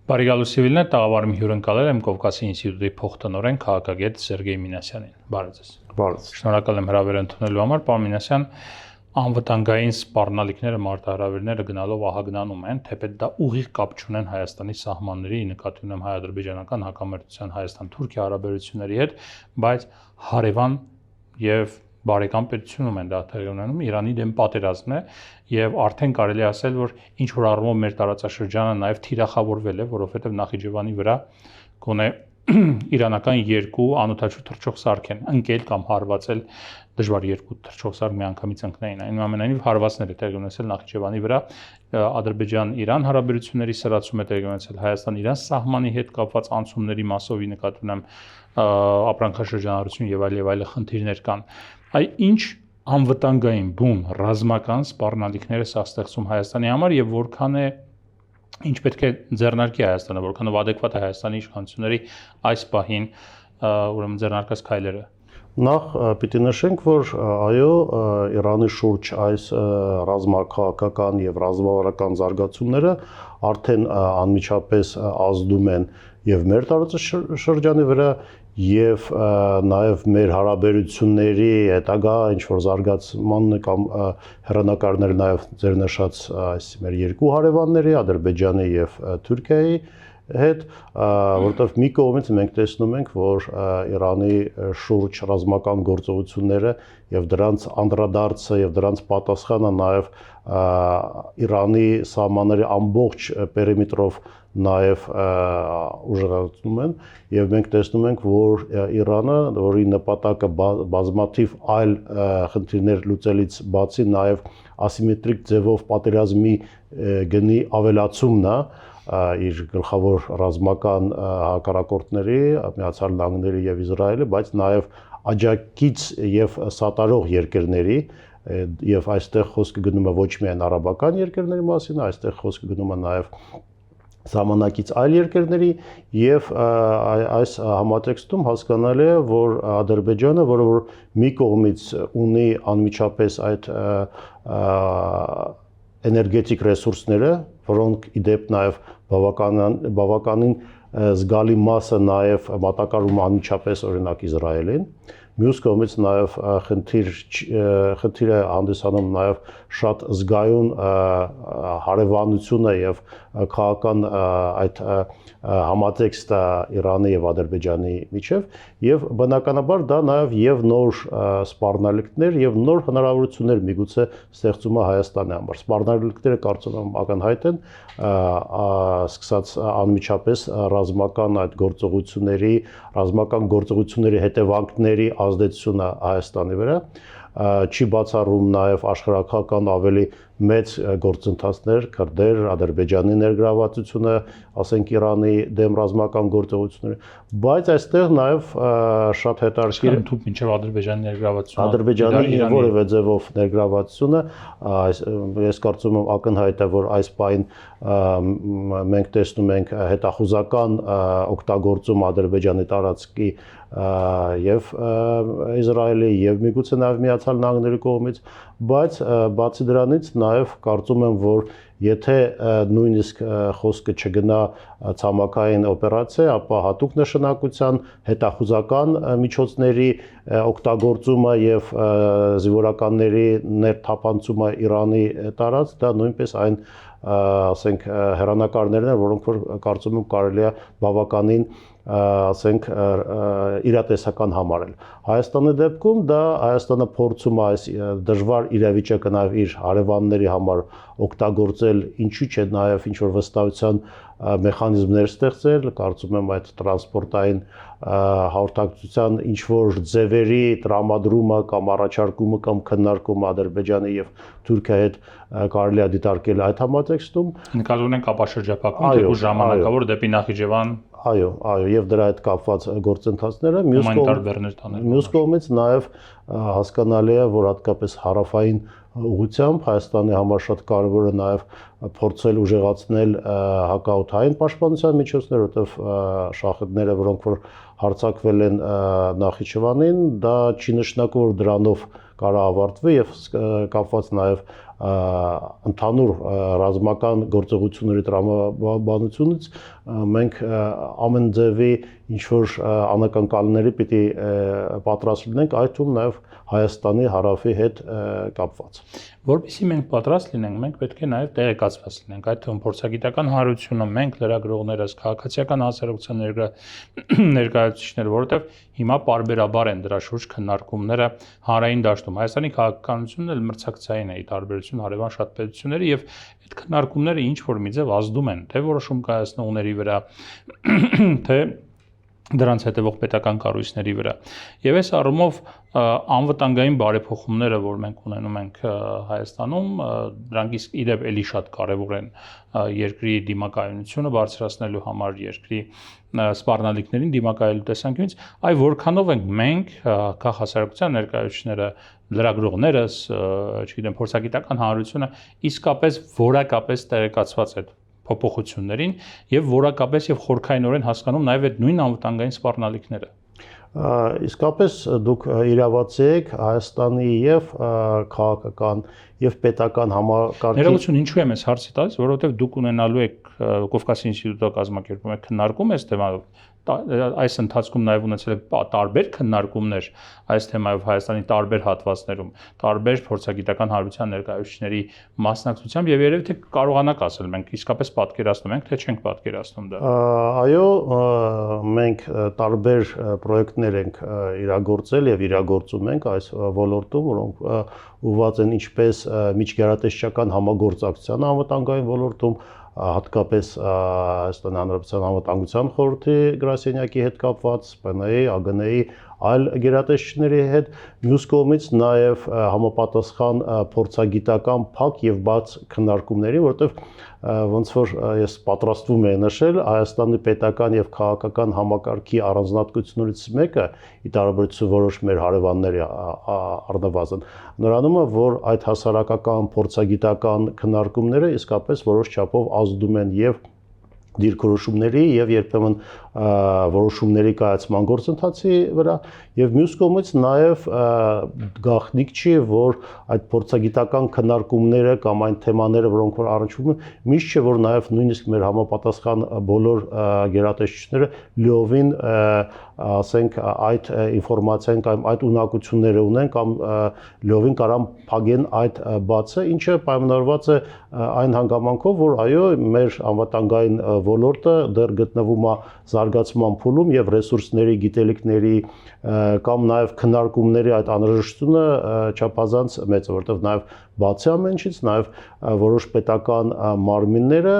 Բարի գալուս Սիվիլներ, տաղավարում հյուրընկալել եմ Կովկասի ինստիտուտի փոխտնօրեն քաղաքագետ Սերգեյ Մինասյանին։ Բարև ձեզ։ Բարև։ Շնորհակալ եմ հրավերը ընդունելու համար, պարոն Մինասյան, անվտանգային սպառնալիքները, մարտահրավերները գնալով ահագնանում են, թեպետ դա ուղիղ կապ չունեն Հայաստանի սահմանների, նկատի ունեմ հայ-ադրբեջանական հակամարտության Հայաստան-Թուրքիա հարաբերությունների հետ, բայց հարևան եւ բարեկամ պետությունում են դա տեղի ունենում, Իրանի դեմ պատերազմն է եւ արդեն կարելի է ասել, որ ինչ որ առումով մեր տարածաշրջանը նաեւ թիրախավորվել է, որովհետեւ Նախիջևանի վրա գոնե իրանական երկու անօթաչու թռչող սարք են ընկել կամ հարվածել, դժվար երկու թռչող սարք միանգամից ընկնային, այնուամենայնիվ հարվածներ է տեղի ունեցել Նախիջևանի վրա, Ադրբեջան-Իրան հարաբերությունների սրացում է տեղի ունեցել, Հայաստան-Իրան սահմանի հետ կապված անցումների մասով նկատի ունեմ ապրանքաշրջանառություն եւ այլ խնդիրներ կան։ Այ ինչ անվտանգային բուն ռազմական սպառնալիքները սա ստեղծում Հայաստանի համար եւ որքան է ինչ պետք է ձեռնարկի Հայաստանը, որքանով adekvat է Հայաստանի իշխանությունների այս պահին ուրեմն ձեռնարկած քայլերը։ Նախ պիտի նշենք, որ այո, Իրանի շուրջ այս ռազմաքաղաքական եւ ռազմավարական զարգացումները արդեն անմիջապես ազդում են եւ մեր տարածաշրջանի վրա եւ նաեւ մեր հարաբերությունների հետագա ինչ որ զարգացման կամ հեռանկարներ նաեւ ձեր նշած այս մեր երկու հարևանների Ադրբեջանի եւ Թուրքիայի հետ, որտեղ մի կողմից մենք տեսնում ենք, որ Իրանի շուրջ ռազմական գործողությունները եւ դրանց անդրադարձը եւ դրանց պատասխանը նաեւ Իրանի սահմանների ամբողջ պերիմետրով նաեւ ուժեղացնում են եւ մենք տեսնում ենք, որ Իրանը, որի նպատակը բազմաթիվ այլ խնդիրներ լուծելից բացի նաեւ ասիմետրիկ ձևով պատերազմի գնի ավելացումն է իր գլխավոր ռազմական հակառակորդների, Միացյալ Նահանգների եւ Իսրայելի, բայց նաեւ աջակից եւ սատարող երկրների եւ այստեղ խոսքը գնում է ոչ միայն արաբական երկրների մասին, այստեղ խոսքը գնում է նաեւ սահմանակից այլ երկրների եւ այս համատեքստում հասկանալի է, որ Ադրբեջանը, որը որ մի կողմից ունի անմիջապես այդ էներգետիկ ռեսուրսները, որոնք իդեպ նաեւ բավականին զգալի մասը նաեւ մատակարարում անմիջապես օրինակ Իսրայելին, մյուս կողմից նաեւ խնդիր է հանդիսանում նաեւ շատ զգայուն հարևանությունը եւ քաղաքական այդ համատեքստը Իրանի եւ Ադրբեջանի միջեւ եւ բնականաբար դա նաեւ եւ նոր սպառնալիքներ եւ նոր հնարավորություններ միգուցե ստեղծում է Հայաստանի համար։ Սպառնալիքները կարծում եմ ակնհայտ են, սկսած անմիջապես ռազմական այդ գործողությունների հետևանքների ազդեցությունը Հայաստանի վրա, չի բացառվում նաև աշխարհակական ավելի մեծ գործընթացներ, քրդեր, Ադրբեջանի ներգրավվածությունը, ասենք Իրանի դեմ ռազմական գործողությունները, բայց այստեղ նաև շատ հետաքրքիր է մինչև Ադրբեջանի ներգրավվածությունը, Ադրբեջանի որևէ ձևով ներգրավվածությունը, ես կարծում եմ ակնհայտ է, որ այս պահին մենք տեսնում ենք հետախուզական օգտագործում Ադրբեջանի տարածքի եւ Իսրայելի եւ միգուցե նաեւ Միացյալ Նահանգների կողմից, բայց բացի դրանից նաեւ կարծում եմ, որ եթե նույնիսկ խոսքը չգնա ցամաքային օպերացիա, ապա հատուկ նշանակության հետախուզական միջոցների օգտագործումը եւ զինվորականների ներթափանցումը Իրանի տարածք, դա նույնպես այն ասենք հեռանկարներն են, որոնք որ կարծում եմ կարելի է բավականին ասենք իրատեսական համարել։ Հայաստանի դեպքում դա Հայաստանը փորձում է այս դժվար իրավիճակը նաև իր հարևանների համար օգտագործել, ինչու՞ չէ նաև ինչ որ վստահության մեխանիզմներ ստեղծել, կարծում եմ այդ տրանսպորտային հաղորդակցության ինչ որ ձևերի տրամադրումը կամ առաջարկումը կամ քննարկումը Ադրբեջանի եւ Թուրքիայի հետ կարելի է դիտարկել այդ համատեքստում։ Նկատի ունենք ապաշրջապատում դեպի ժամանակավոր դեպի Նախիջևան։ Այո, եւ դրա հետ կապված գործընթացները մյուս կողմից նաեւ հասկանալի է, որ հատկապես հարավային ուղղությամբ Հայաստանի համար շատ կարևոր է նաեւ փորձել ուժեղացնել հակաօդային պաշտպանության միջոցներ, որտեղ շախեդները, որոնք որ հարձակվել են Նախիջևանին, դա չի նշանակում, որ դրանով կարա ավարտվի եւ կապված նաեւ ընդհանուր ռազմական գործողությունների տրամաբանությունից մենք ամեն ձևի ինչ որ անակնկալների պիտի պատրաստ լինենք, այդ թվում նաև Հայաստանի հարավի հետ կապված։ Որպեսզի մենք պատրաստ լինենք, մենք պետք է նաև տեղեկացված լինենք, այդ թվում փորձագիտական հանրությունը, մենք լրագրողներս, քաղաքացիական հասարակության ներկայացուցիչները, որովհետև հիմա պարբերաբար են դրա շուրջ քննարկումները հանրային դաշտում։ Հայաստանի քաղաքականությունն էլ մրցակցային է, ի տարբերություն հարևան շատ պետությունների, եւ այդ քննարկումները ինչ որ մի ձև ազդում են, թե որոշում կայացնողների վրա, թե դրանց հետևող պետական կառույցների վրա։ Եվ այս առումով անվտանգային բարեփոխումները, որ մենք ունենում ենք Հայաստանում, դրանք իսկ իդեպ էլի շատ կարևոր են երկրի դիմակայունությունը բարձրացնելու համար, երկրի սպառնալիքներին դիմակայելու տեսանկյունից, այ որքանով ենք մենք քաղաքասարակության ներկայացուցիչները, լրագրողներս, չգիտեմ, փորձագիտական հանրությունը իսկապես որակապես տեղեկացված է փոփոխություններին եւ որակապես եւ խորքայինորեն հասկանում նաեւ այդ նույն անվտանգային սպառնալիքները։ Իսկապես դուք իրավացի եք Հայաստանի եւ քաղաքական եւ պետական համակարգի։ Ներողություն, ինչու եմ ես հարցի տալիս, որովհետեւ դուք ունենալու եք Կովկասի ինստիտուտը կազմակերպում եք քննարկում այս թեմայով, այս ընթացքում նաև ունեցել եք տարբեր քննարկումներ այս թեմայով Հայաստանի տարբեր հատվածներում, տարբեր փորձագիտական հանրության ներկայացուցիչների մասնակցությամբ եւ երևի թե կարողանաք ասել մենք իսկապես պատկերացնում ենք, թե չենք պատկերացնում դա։ Այո, մենք տարբեր պրոյեկտներ ենք իրագործել եւ իրագործում ենք այս ոլորտում, որոնք ուղղված են ինչպես միջգերատեսչական համագործակցության անվտանգային ոլորտում, հատկապես Հայաստանի Հանրապետության անվտանգության խորհրդի գրասենյակի հետ կապված, ՊՆ-ի, ԱԳՆ-ի այլ գերատեսչների հետ, մյուս կողմից նաև համապատասխան փորձագիտական փակ եւ բաց քննարկումների, որտեղ ոնց որ ես պատրաստվում եմ նշել, Հայաստանի պետական եւ քաղաքական համակարգի առանձնահատկություններից մեկը, ի տարբերություն որոշ մեր հարևանների առնվազն, նրանում է, որ այդ հասարակական փորձագիտական քննարկումները իսկապես որոշ չափով ազդում են եւ դիրքորոշումների եւ երբեմն որոշումների կայացման գործընթացի վրա եւ մյուս կողմից նաեւ գաղտնիք չի, որ այդ փորձագիտական քննարկումները կամ այն թեմաները, որոնք որ առնչվում են, միշտ չէ, որ նաեւ նույնիսկ մեր համապատասխան բոլոր գերատեսչությունները լիովին ասենք այդ ինֆորմացիան կամ այդ ունակությունները ունեն կամ լիովին կարան փակեն այդ բացը, ինչը պայմանավորված է այն հանգամանքով, որ այո, մեր անվտանգային ոլորտը դեռ գտնվում է զարգացման փուլում եւ ռեսուրսների, գիտելիքների կամ նաեւ քննարկումների այդ անհրաժեշտությունը չափազանց մեծ է, որովհետեւ նաեւ բացի ամենից նաեւ որոշ պետական մարմինները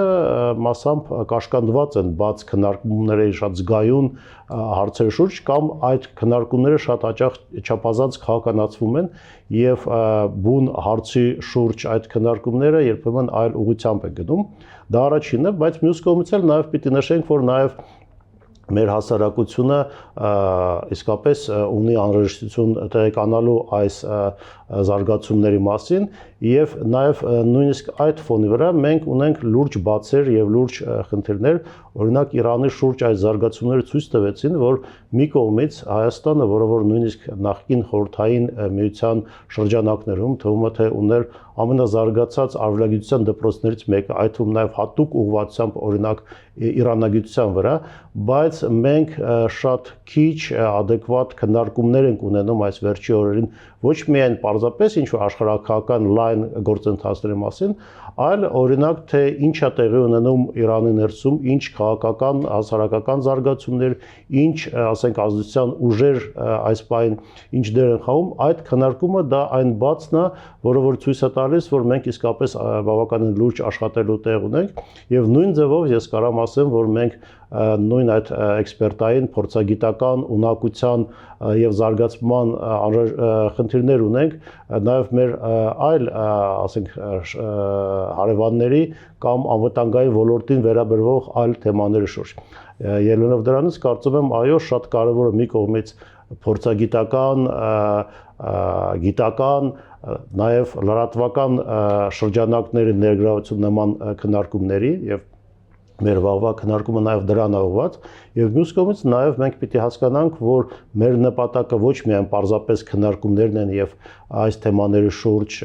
մասամբ կաշկանդված են բաց քննարկումների շատ զգայուն հարցերի շուրջ կամ այդ քննարկումները շատ հաճախ չափազանց քաղաքականացվում են եւ բուն հարցի շուրջ այդ քննարկումները երբեմն այլ ուղղությամբ են գնում, դա առաջինն է, բայց մյուս կողմից էլ նաեւ պիտի նշենք, որ նաեւ մեր հասարակությունը իսկապես ունի անհրաժեշտություն տեղեկանալու այս զարգացումների մասին եւ նաեւ նույնիսկ այդ ֆոնի վրա մենք ունենք լուրջ բացեր եւ լուրջ խնդիրներ, օրինակ Իրանի շուրջ այս զարգացումները ցույց տվեցին, որ մի կողմից Հայաստանը, որը որ նույնիսկ նախկին խորհրդային միության շրջանակներում թվում է թե ուներ ամենազարգացած արվելագիտության դպրոցներից մեկը, այդ թվում նաեւ հատուկ ուղղվածությամբ օրինակ իրանագիտության վրա, բայց մենք շատ քիչ adekvat քննարկումներ ենք ունենում այս վերջի օրերին ոչ միայն պարզապես ինչ-որ աշխարհակահական լայն գործընթացների մասին, այլ օրինակ թե ինչ է տեղի ունենում Իրանի ներսում, ինչ քաղաքական, հասարակական զարգացումներ, ինչ, ասենք, ազդեցության ուժեր այս պահին ինչ դեր են խաղում, այդ քննարկումը դա այն բացն է, որը որ ցույց է տալիս, որ մենք իսկապես բավականին լուրջ աշխատելու տեղ ունենք եւ նույն ձևով ես կարամ ասեմ, որ մենք նույն այդ էքսպերտային փորձագիտական ունակության եւ զարգացման խնդիրներ ունենք նաեւ մեր այլ ասենք հարևանների կամ անվտանգային ոլորտին վերաբերող այլ թեմաների շուրջ։ Ելնելով դրանից կարծում եմ այո շատ կարեւոր է մի կողմից փորձագիտական, գիտական, նաեւ լրատվական շրջանակների ներգրավություն նման քննարկումների եւ մեր վաղվա քննարկումը նաև դրան է ուղղված եւ մյուս կողմից նաև մենք պիտի հասկանանք, որ մեր նպատակը ոչ միայն պարզապես քննարկումներն են եւ այս թեմաների շուրջ,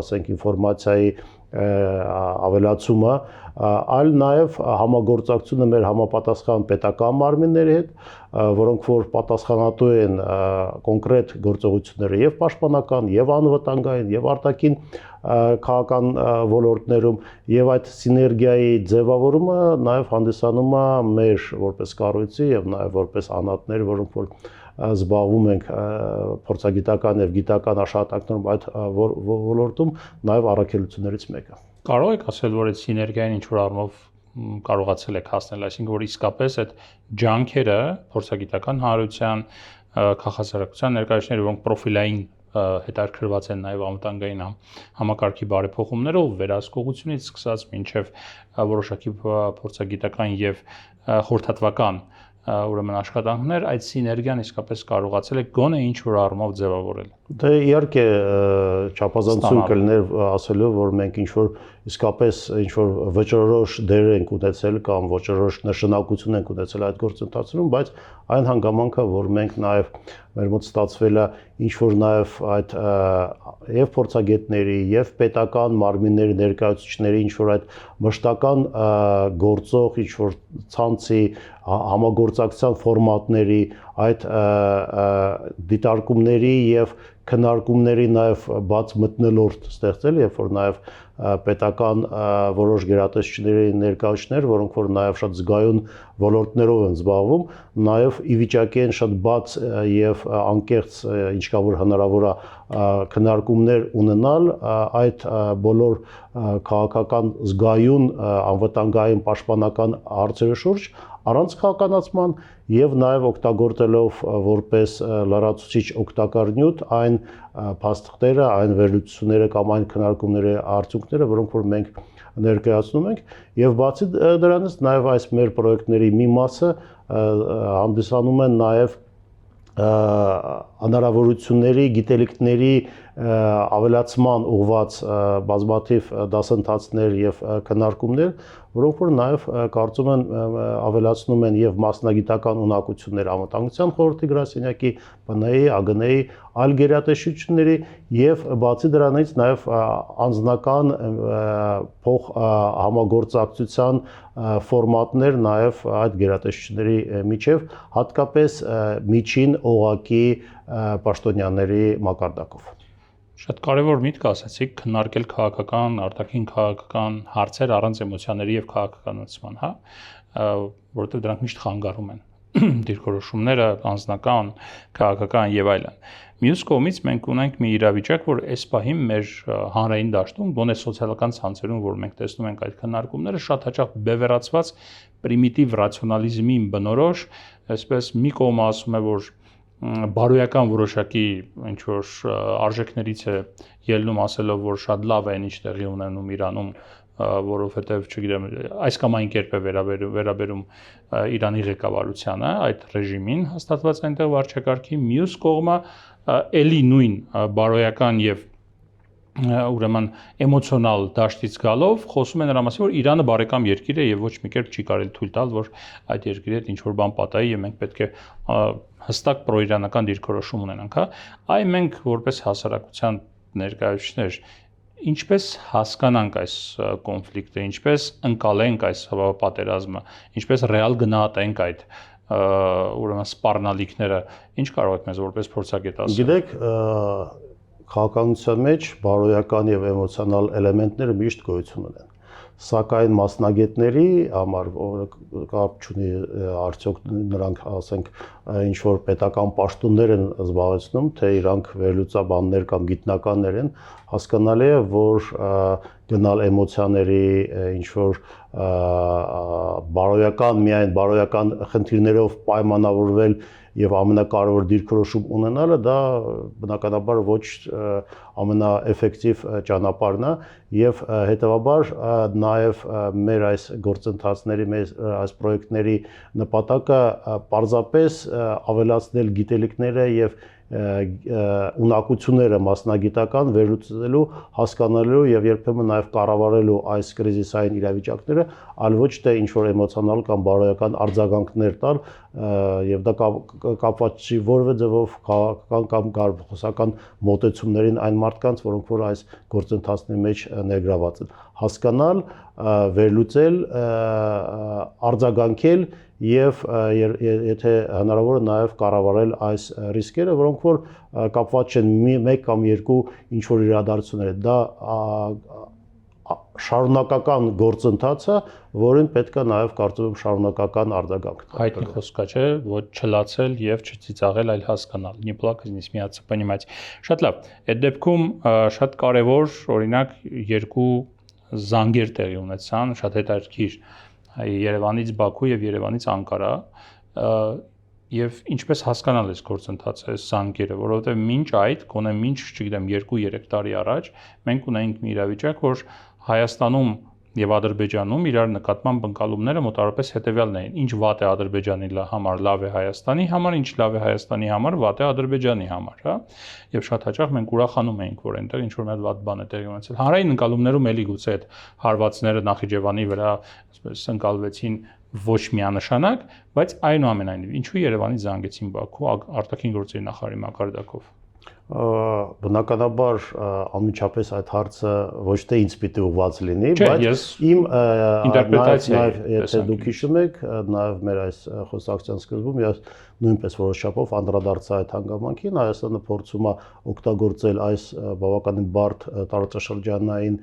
ասենք, ինֆորմացիայի ավելացումը, այլ նաև համագործակցությունը մեր համապատասխան պետական մարմինների հետ, որոնք որ պատասխանատու են կոնկրետ գործողությունները եւ պաշտպանական, եւ անվտանգային, եւ արտաքին քաղաքական ոլորտներում եւ այդ սիներգիայի ձևավորումը նաև հանդիսանում է մեր որպես կառույցի եւ նաև որպես անհատներ, որոնք որ զբաղվում ենք փորձագիտական եւ գիտական աշխատանքներում այդ ոլորտում նաև առաքելություններից մեկը։ Կարող եք ասել, որ այդ սիներգիային ինչ-որ առումով կարողացել եք հասնել, այսինքն որ իսկապես այդ ջանքերը փորձագիտական հանրության, քաղաքասարակության ներկայացուցիչների, որոնք պրոֆիլային հետաքրքրված են նաև անվտանգային համակարգի բարեփոխումներով, վերահսկողությունից սկսած մինչև որոշակի փորձագիտական եւ խորհրդատվական ուրեմն աշխատանքներ, այդ սիներգիան իսկապես կարողացել է գոնե ինչ-որ առումով ձևավորել։ Դե իհարկե չափազանցություն կլիներ ասելու, որ մենք ինչ-որ իսկապես ինչ-որ վճռորոշ դեր ենք ունեցել կամ վճռորոշ նշանակություն ենք ունեցել այդ գործընթացում, բայց այն հանգամանքը, որ մենք նաև մեր մոտ ստացվել է ինչ-որ նաև այդ եւ փորձագետների եւ պետական մարմինների ներկայացուցիչների ինչ-որ այդ մշտական գործող ինչ-որ ցանցի համագործակցության ֆորմատների, այդ դիտարկումների եւ քննարկումների նաև բաց մթնոլորտ ստեղծել, երբ որ նաև պետական որոշ գերատեսչությունների ներկայացուցիչներ, որոնք որ նաև շատ զգայուն ոլորտներով են զբաղվում, նաև ի վիճակի են շատ բաց եւ անկեղծ ինչքան որ հնարավոր է քննարկումներ ունենալ այդ բոլոր քաղաքական զգայուն անվտանգային պաշտպանական հարցերի շուրջ առանց քաղաքականացման եւ նաեւ օգտագործելով որպես լրացուցիչ օգտակար նյութ այն փաստաթղթերը, այն վերլուծությունները կամ այն քննարկումների արդյունքները, որոնք որ մենք ներկայացնում ենք եւ բացի դրանից նաեւ այս մեր պրոյեկտների մի մասը հանդիսանում են նաեւ հնարավորությունների, գիտելիքների ավելացման ուղղված բազմաթիվ դասընթացներ եւ քննարկումներ, որոնք որ նաեւ կարծում են ավելացնում են եւ մասնագիտական ունակություններ անվտանգության խորհրդի գրասենյակի, ՊՆ-ի, ԱԳՆ-ի, այլ գերատեսչությունների եւ բացի դրանից նաեւ անձնական փոխ համագործակցության ֆորմատներ նաեւ այդ գերատեսչությունների միջև, հատկապես միջին օղակի պաշտոնյաների մակարդակով։ Շատ կարևոր միտք ասացիք, քննարկել քաղաքական, արտաքին քաղաքական հարցեր առանց էմոցիաների եւ քաղաքականացման, հա, որովհետեւ դրանք միշտ խանգարում են դիրքորոշումները, անձնական, քաղաքական եւ այլն։ Մյուս կողմից մենք ունենք մի իրավիճակ, որ այս պահին մեր հանրային դաշտում, գոնե սոցիալական ցանցերում, որ մենք տեսնում ենք այդ քննարկումները, շատ հաճախ բևեռացված պրիմիտիվ ռացիոնալիզմի բնորոշ, այսպես մի կողմը ասում է, որ բարոյական որոշակի ինչ որ արժեքներից է ելնում ասելով, որ շատ լավ է ինչ տեղի ունենում Իրանում, որովհետև, չգիտեմ, այս կամ այն կերպ է վերաբերում Իրանի ղեկավարությանը, այդ ռեժիմին հաստատված այնտեղ վարչակարգի, մյուս կողմը էլի նույն բարոյական եւ ուրեմն էմոցիոնալ դաշտից գալով խոսում է նրա մասին, որ Իրանը բարեկամ երկիր է եւ ոչ մի կերպ չի կարելի թույլ տալ, որ այդ երկրի հետ ինչ որ բան պատահի եւ մենք պետք է հստակ պրոիրանական դիրքորոշում ունենանք, հա։ Այ մենք որպես հասարակության ներկայացուցիչներ ինչպես հասկանանք այս կոնֆլիկտը, ինչպես ընկալենք այս պատերազմը, ինչպես ռեալ գնահատենք այդ ուրեմն սպառնալիքները, ինչ կարող եք մեզ որպես փորձագետ ասել։ Գիտեք, քաղաքականության մեջ բարոյական եւ էմոցիոնալ էլեմենտները միշտ գոյություն ունեն։ Սակայն մասնագետների համար կապ չունի արդյոք նրանք ասենք ինչ որ պետական պաշտոններ են զբաղեցնում, թե իրանք վերլուծաբաններ կամ գիտնականներ են, հասկանալի է, որ գնալ էմոցիաների ինչ որ միայն բարոյական խնդիրներով պայմանավորվել եւ ամենակարևոր դիրքորոշում ունենալը դա բնականաբար ոչ ամենաէֆեկտիվ ճանապարհն է եւ հետեւաբար նաեւ մեր այս գործընթացների մեր այս պրոյեկտների նպատակը պարզապես ավելացնել գիտելիքները եւ ունակությունները մասնագիտական վերլուծելու, հասկանալու եւ երբեմն նաեւ կառավարելու այս կրիզիսային իրավիճակները, այլ ոչ թե ինչ որ էմոցիոնալ կամ բարոյական արձագանքներ տալ եւ դա կապված չի որևէ ձևով քաղաքական կամ գարբխոսական մոտեցումներին այն մարդկանց, որոնք որ այս գործընթացների մեջ ներգրաված են, հասկանալ, վերլուծել, արձագանքել եւ եթե հնարավոր է նաեւ կառավարել այս ռիսկերը, որոնք որ կապված չեն մեկ կամ երկու ինչ որ իրադարձություններ, դա շարունակական գործընթաց է, որին պետք է նաև կարծում եմ շարունակական արձագանք տալ։ Հայտնի խոսքա չէ, ոչ չլացել եւ չծիծաղել, այլ հասկանալ։ Не плакать, не смеяться, понимать։ Շատ լավ։ Այդ դեպքում շատ կարեւոր, օրինակ, երկու զանգեր տեղի ունեցան, շատ հետաքրքիր Երևանից Բաքու եւ Երևանից Անկարա, եւ ինչպես հասկանալ այս գործընթացը, այս զանգերը, որովհետեւ մինչ այդ, գոնե մինչ, չգիտեմ, 2-3 տարի առաջ մենք ունեինք մի իրավիճակ, որ Հայաստանում եւ Ադրբեջանում իրար նկատմամբ ընկալումները մոտավորապես հետեւյալն էին. ինչ վատ է Ադրբեջանի համար, լավ է Հայաստանի համար, ինչ լավ է Հայաստանի համար, վատ է Ադրբեջանի համար, հա։ Եվ շատ հաճախ մենք ուրախանում էինք, որ այնտեղ ինչ որ մի հատ վատ բան է տեղի ունեցել։ Հանրային ընկալումներում էլի գուցե այդ հարվածները Նախիջևանի վրա, ասես ընկալվեցին ոչ միանշանակ, բայց այնուամենայնիվ ինչու Երևանից զանգեցին Բաքու արտաքին գործերի նախարարի մակարդակով։ Բնականաբար անմիջապես այդ հարցը ոչ թե ինձ պիտի ուղղված լինի, բայց իմ ինտերպրետացիա, եթե դուք հիշում եք, նաև մեր այս խոսակցության սկզբում ես նույնպես որոշ չափով անդրադարձա այդ հանգամանքին, Հայաստանը փորձում է օգտագործել այս բավականին բարդ տարածաշրջանային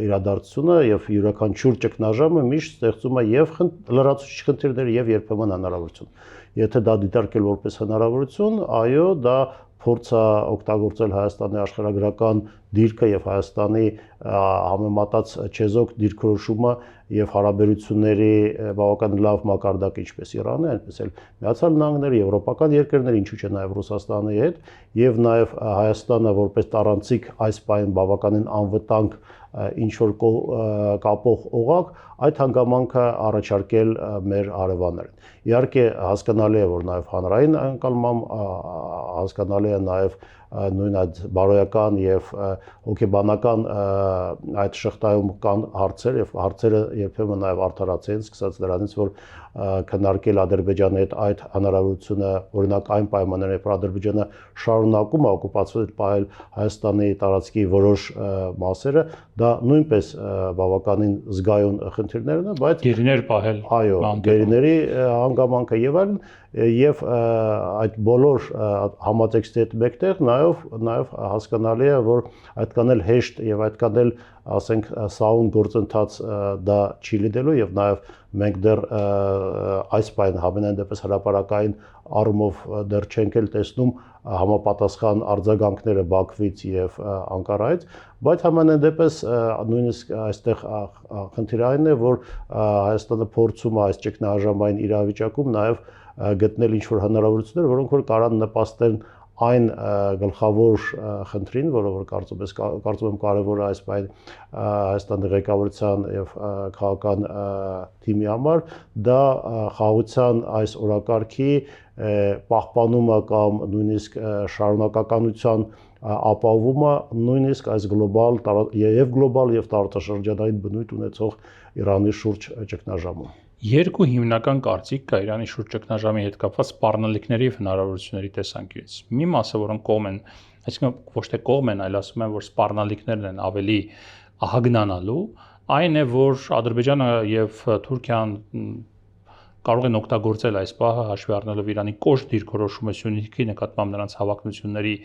իրադարձությունը եւ յուրաքանչյուր ճգնաժամը միշտ ստեղծում է եւ լրացուցիչ խնդիրներ եւ երբեմն հնարավորություն։ Եթե դա դիտարկել որպես հնարավորություն, այո, դա փորձը օգտագործել Հայաստանի աշխարհագրական դիրքը եւ Հայաստանի համեմատած չեզոք դիրքորոշումը եւ հարաբերությունների բավական լավ մակարդակ ինչպես Իրանը, այնպես էլ Միացյալ Նահանգները, եվրոպական երկրներ, ինչու՞ չէ նաեւ Ռուսաստանի հետ եւ նաեւ Հայաստանը որպես տարանցիկ այս պայն բավականին անվտանգ ինչ որ կապող օղակ այդ հանգամանքը առաջարկել մեր հարևաններին։ Իհարկե հասկանալի է, որ նաև հանրային անկալմամբ հասկանալի է նաև նույն այդ բարոյական եւ հոգեբանական այդ շղթայում կան հարցեր եւ հարցերը երբեմն նաև արդարացեն, սկսած դրանից, որ քննարկել Ադրբեջանի հետ այդ հնարավորությունը, օրինակ այն պայմաններով, որ Ադրբեջանը շարունակում է օկուպացվել պահել Հայաստանի տարածքի որոշ մասերը, դա նույնպես բավականին զգայուն խնդիրներ են, բայց գերիներ պահել, այո, գերիների հանգամանքը եւ այլն եւ այդ բոլոր համատեքստի հետ մեկտեղ նաեւ հասկանալի է, որ այդքան էլ հեշտ եւ այդքան էլ ասենք սաուն գործընթաց դա չի լինելու եւ նաեւ մենք դեռ այս պայն համենայն դեպս հրապարակային առումով դեռ չենք էլ տեսնում համապատասխան արձագանքները Բաքվից եւ Անկարայից, բայց համենայն դեպս նույնիսկ այստեղ խնդիրը այն է, որ Հայաստանը փորձում է այս ճգնաժամային իրավիճակում նաեւ գտնել ինչ-որ հնարավորություններ, որոնք որ կարան նպաստեն այն գլխավոր խնդրին, որը որ կարծում եմ կարևոր է այս պայն Հայաստանի ղեկավարության եւ քաղաքական թիմի համար, դա խաղաղության այս օրակարգի պահպանումը կամ նույնիսկ շարունակականության ապահովումը նույնիսկ այս գլոբալ եւ տարածաշրջանային բնույթ ունեցող Իրանի շուրջ ճգնաժամում։ Երկու հիմնական կարծիք կա Իրանի շուրջ ճգնաժամի հետ կապված սպառնալիքների եւ հնարավորությունների տեսանկյունից։ Մի մասը, որոնք կողմ են, այսինքն ոչ թե կողմ են, այլ ասում են, որ սպառնալիքներն են ավելի ահագնանալու, այն է, որ Ադրբեջանը եւ Թուրքիան կարող են օգտագործել այս պահը հաշվի առնելով Իրանի կոշտ դիրքորոշումը Սյունիքի նկատմամբ նրանց հավակնությունների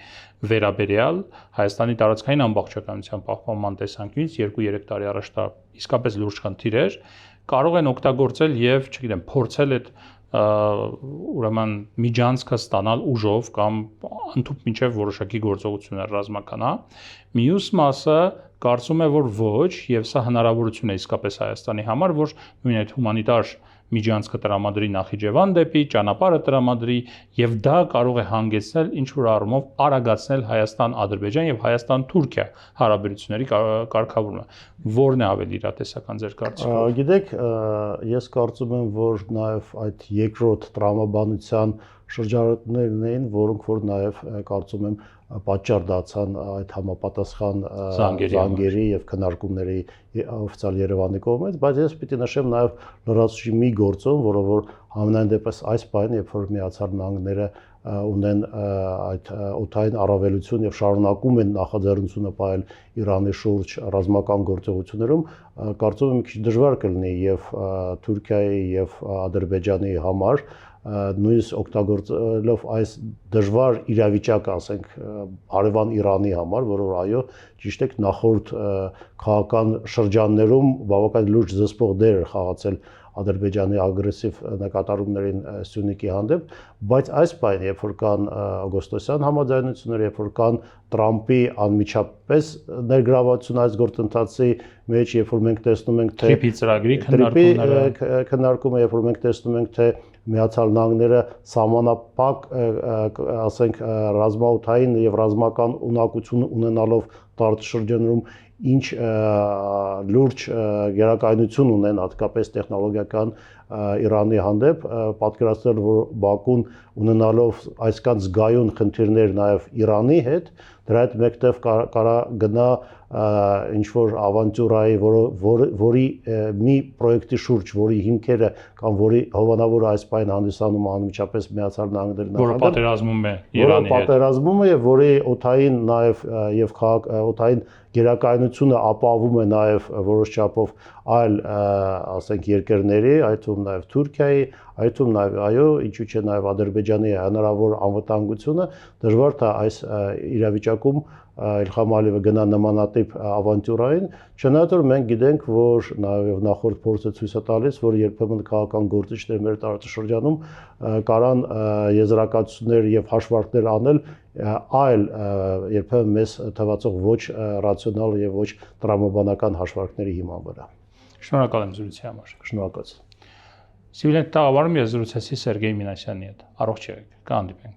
վերաբերյալ Հայաստանի տարածքային ամբողջականության պահպանման տեսանկյունից 2-3 տարի առաջ դա իսկապես լուրջ խնդիր էր, կարող են օգտագործել եւ, չգիտեմ, փորձել այդ ուրեմն միջանցքը ստանալ ուժով կամ ընդհանուր մինչև որոշակի գործողություններ ռազմական, հա։ Մյուս մասը կարծում է, որ ոչ, եւ սա հնարավորություն է իսկապես Հայաստանի համար, որ նույն այդ հումանիտար միջանցքը տրամադրի Նախիջևան դեպի, ճանապարհը տրամադրի եւ դա կարող է հանգեցնել ինչ որ առումով արագացնել Հայաստան-Ադրբեջան եւ Հայաստան-Թուրքիա հարաբերությունների կարգավորումը։ Որն է ավելի իրատեսական ձեր կարծիքով։ Գիտեք, ես կարծում եմ, որ նաեւ այդ երկրորդ տրամաբանության շրջաններն էին, որոնք որ նաև կարծում եմ պատճառ դարձան այդ համապատասխան զանգերի եւ քննարկումների օֆիցիալ Երևանի կողմից, բայց ես պիտի նշեմ նաև լրացուցիչ մի գործոն, որը որ համենայն դեպս այս պահին, երբ որ Միացյալ Նահանգները ունեն այդ օդային առավելություն եւ շարունակում են նախաձեռնությունը պահել Իրանի շուրջ ռազմական գործողություններում, կարծում եմ քիչ դժվար կլինի եւ Թուրքիայի եւ Ադրբեջանի համար նույնիսկ օգտագործելով այս դժվար իրավիճակը, ասենք հարևան Իրանի համար, որը այո, ճիշտ է, նախորդ քաղաքական շրջաններում բավական լուրջ զսպող դեր էր խաղացել Ադրբեջանի ագրեսիվ նկատառումներին Սյունիքի հանդեպ, բայց այս պահին, երբ որ կան օգոստոսյան համաձայնությունները, երբ որ կան Տրամպի անմիջապես ներգրավվածություն այս գործընթացի մեջ, երբ որ մենք տեսնում ենք թե Թրիպի ծրագրի քննարկումը, երբ որ մենք տեսնում ենք թե Միացյալ Նահանգները սահմանափակ, ասենք, ռազմաօդային եւ ռազմական ունակություն ունենալով տարածաշրջանում ինչ լուրջ գերակայություն ունեն հատկապես տեխնոլոգիական Իրանի հանդեպ, պատկերացնել, որ Բաքուն ունենալով այսքան զգայուն խնդիրներ նաև Իրանի հետ, դրա հետ մեկտեղ կարա գնա ինչ-որ ավանտյուրայի, որի մի պրոյեկտի շուրջ, որի հիմքերը կամ որի հովանավորը այս պայն հանդիսանում անմիջապես Միացյալ Նահանգների որը պատերազմում է Իրանի հետ, պատերազմում է եւ որի օդային նաև եւ օդային գերակայունությունը ապահովում է նաև որոշ չափով այլ, ասենք, երկրների, այդ թվում նաև Թուրքիայի, այդ թվում նաև այո, ինչու՞ չէ նաև Ադրբեջանի հնարավոր անվտանգությունը, դժվար թե այս իրավիճակում Իլհամ Ալիևը գնա նմանատիպ ավանտյուրային, չնայած որ մենք գիտենք, որ նաև նախորդ փորձը ցույց է տալիս, որ երբեմն քաղաքական գործիչներ մեր տարածաշրջանում կարան եզրակացություններ եւ հաշվարկներ անել այլ երբեմն մեզ թվացող ոչ ռացիոնալ եւ ոչ տրամաբանական հաշվարկների հիման վրա։ Շնորհակալ եմ զրույցի համար։ Շնորհակալ։ Սիվիլյան տաղավարում ես զրուցեցի Սերգեյ Մինասյանի հետ։ Առողջ եղեք, կհանդիպենք։